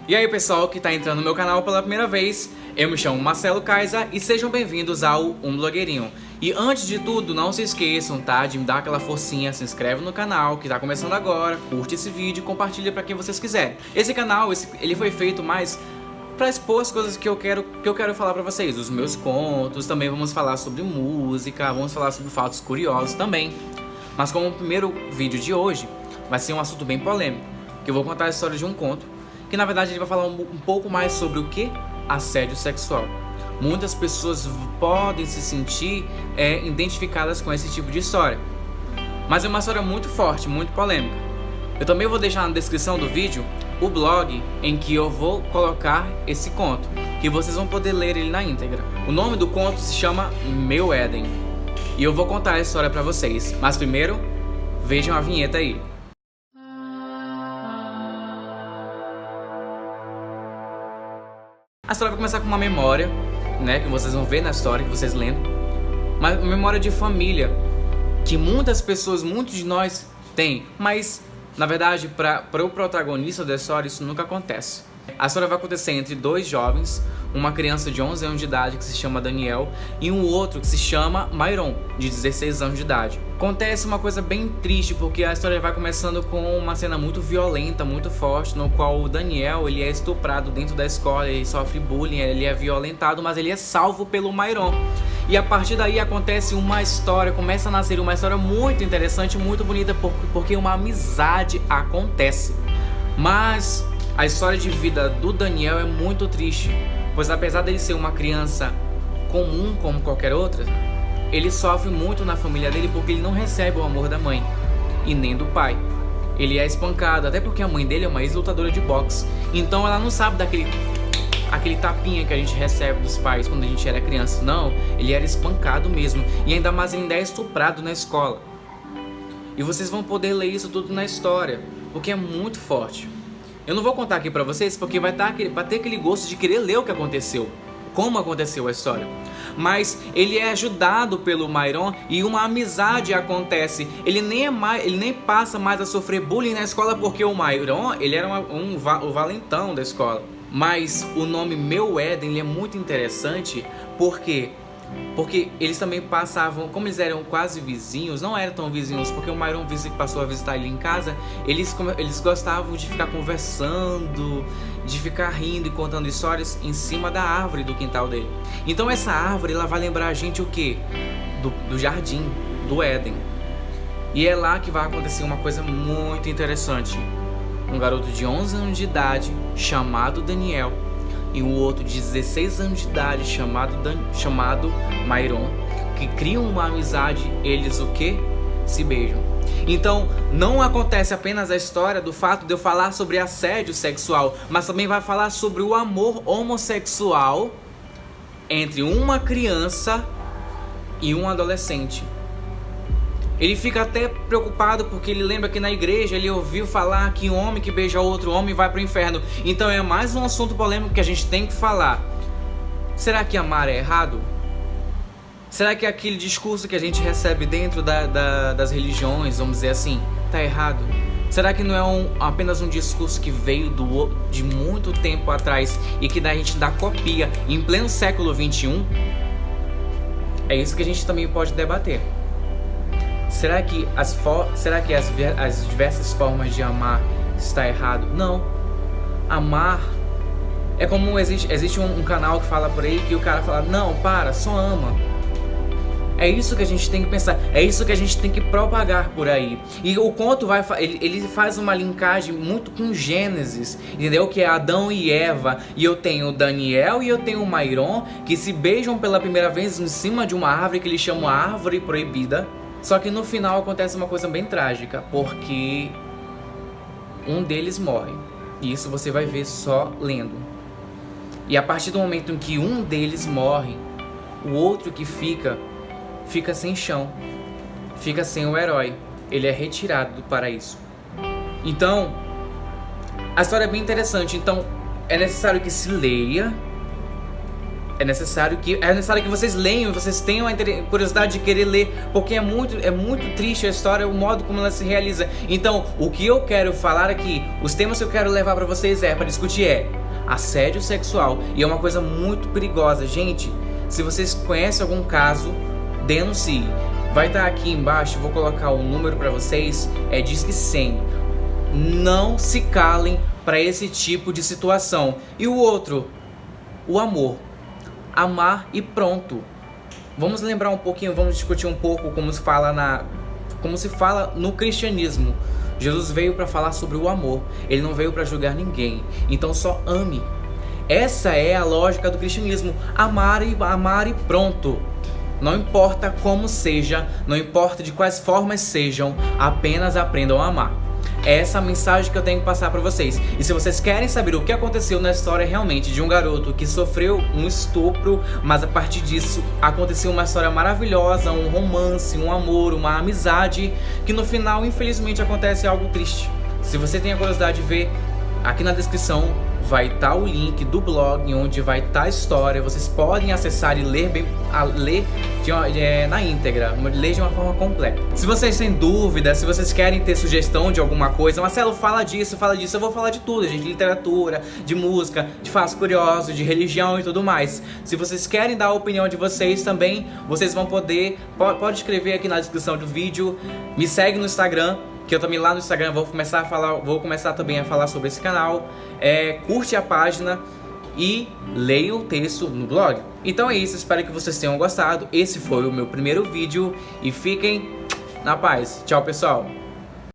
E aí pessoal que tá entrando no meu canal pela primeira vez, eu me chamo Marcelo Kaisa e sejam bem-vindos ao Blogueirinho. E antes de tudo, não se esqueçam, tá, de me dar aquela forcinha, se inscreve no canal que tá começando agora, curte esse vídeo e compartilha pra quem vocês quiserem. Esse canal, ele foi feito mais pra expor as coisas que eu quero falar pra vocês, os meus contos, também vamos falar sobre música, vamos falar sobre fatos curiosos também. Mas como o primeiro vídeo de hoje vai ser um assunto bem polêmico, que eu vou contar a história de um conto, que na verdade ele vai falar um pouco mais sobre o que? Assédio sexual. Muitas pessoas podem se sentir identificadas com esse tipo de história, mas é uma história muito forte, muito polêmica. Eu também vou deixar na descrição do vídeo o blog em que eu vou colocar esse conto, que vocês vão poder ler ele na íntegra. O nome do conto se chama Meu Éden, e eu vou contar a história pra vocês, mas primeiro, vejam a vinheta aí. A história vai começar com uma memória, né, que vocês vão ver na história, que vocês lendo. Uma memória de família, que muitas pessoas, muitos de nós têm. Mas, na verdade, para o protagonista da história, isso nunca acontece. A história vai acontecer entre dois jovens, uma criança de 11 anos de idade que se chama Daniel e um outro que se chama Myron, de 16 anos de idade. Acontece uma coisa bem triste, porque a história vai começando com uma cena muito violenta, muito forte, no qual o Daniel ele é estuprado dentro da escola, ele sofre bullying, ele é violentado, mas ele é salvo pelo Myron. E a partir daí acontece uma história, começa a nascer uma história muito interessante, muito bonita, porque uma amizade acontece. Mas a história de vida do Daniel é muito triste, pois apesar dele ser uma criança comum como qualquer outra, ele sofre muito na família dele porque ele não recebe o amor da mãe e nem do pai. Ele é espancado, até porque a mãe dele é uma ex-lutadora de boxe, então ela não sabe aquele tapinha que a gente recebe dos pais quando a gente era criança. Não, ele era espancado mesmo, e ainda mais ele ainda é estuprado na escola. E vocês vão poder ler isso tudo na história, porque é muito forte. Eu não vou contar aqui pra vocês porque vai ter aquele gosto de querer ler o que aconteceu, como aconteceu a história. Mas ele é ajudado pelo Myron e uma amizade acontece. Ele nem passa mais a sofrer bullying na escola, porque o Myron ele era o valentão da escola. Mas o nome Meu Éden ele é muito interessante porque eles também passavam, como eles eram quase vizinhos, não eram tão vizinhos, porque o Myron passou a visitar ele em casa, eles gostavam de ficar conversando, de ficar rindo e contando histórias em cima da árvore do quintal dele. Então essa árvore ela vai lembrar a gente o quê? Do jardim, do Éden. E é lá que vai acontecer uma coisa muito interessante. Um garoto de 11 anos de idade, chamado Daniel, e um outro de 16 anos de idade chamado Myron, que criam uma amizade, eles o que? Se beijam. Então não acontece apenas a história do fato de eu falar sobre assédio sexual, mas também vai falar sobre o amor homossexual entre uma criança e um adolescente. Ele fica até preocupado porque ele lembra que na igreja ele ouviu falar que um homem que beija outro homem vai para o inferno. Então é mais um assunto polêmico que a gente tem que falar. Será que amar é errado? Será que aquele discurso que a gente recebe dentro das religiões, vamos dizer assim, tá errado? Será que não é apenas um discurso que veio de muito tempo atrás e que a gente dá copia em pleno século XXI? É isso que a gente também pode debater. Será que as diversas formas de amar está errado? Não. Amar é como existe um canal que fala por aí que o cara fala, não, para, só ama. É isso que a gente tem que pensar, é isso que a gente tem que propagar por aí. E o conto ele faz uma linkagem muito com Gênesis, entendeu? Que é Adão e Eva, e eu tenho o Daniel e eu tenho o Myron, que se beijam pela primeira vez em cima de uma árvore que eles chamam a árvore proibida. Só que no final acontece uma coisa bem trágica, porque um deles morre. E isso você vai ver só lendo. E a partir do momento em que um deles morre, o outro que fica sem chão, fica sem o herói. Ele é retirado do paraíso. Então, a história é bem interessante. Então, é necessário que se leia, é necessário que vocês leiam, vocês tenham a curiosidade de querer ler, porque é muito triste a história, o modo como ela se realiza. Então, o que eu quero falar aqui, os temas que eu quero levar para vocês para discutir assédio sexual, e é uma coisa muito perigosa, gente. Se vocês conhecem algum caso, denuncie. Vai estar aqui embaixo, vou colocar o número para vocês, Disque 100. Não se calem para esse tipo de situação. E o outro, o amor. Amar e pronto. Vamos lembrar um pouquinho, vamos discutir um pouco como se fala no cristianismo. Jesus veio para falar sobre o amor. Ele não veio para julgar ninguém. Então só ame. Essa é a lógica do cristianismo. Amar e pronto. Não importa como seja, não importa de quais formas sejam, apenas aprendam a amar. É essa a mensagem que eu tenho que passar para vocês. E se vocês querem saber o que aconteceu na história realmente de um garoto que sofreu um estupro, mas a partir disso aconteceu uma história maravilhosa, um romance, um amor, uma amizade, que no final infelizmente acontece algo triste. Se você tem a curiosidade de ver, aqui na descrição vai estar o link do blog onde vai estar a história. Vocês podem acessar e ler na íntegra, ler de uma forma completa. Se vocês têm dúvidas, se vocês querem ter sugestão de alguma coisa, Marcelo, fala disso, eu vou falar de tudo, gente, de literatura, de música, de fatos curiosos, de religião e tudo mais. Se vocês querem dar a opinião de vocês também, vocês vão pode escrever aqui na descrição do vídeo. Me segue no Instagram, que eu também lá no Instagram vou começar também a falar sobre esse canal. Curte a página e leia o texto no blog. Então é isso, espero que vocês tenham gostado. Esse foi o meu primeiro vídeo e fiquem na paz. Tchau, pessoal!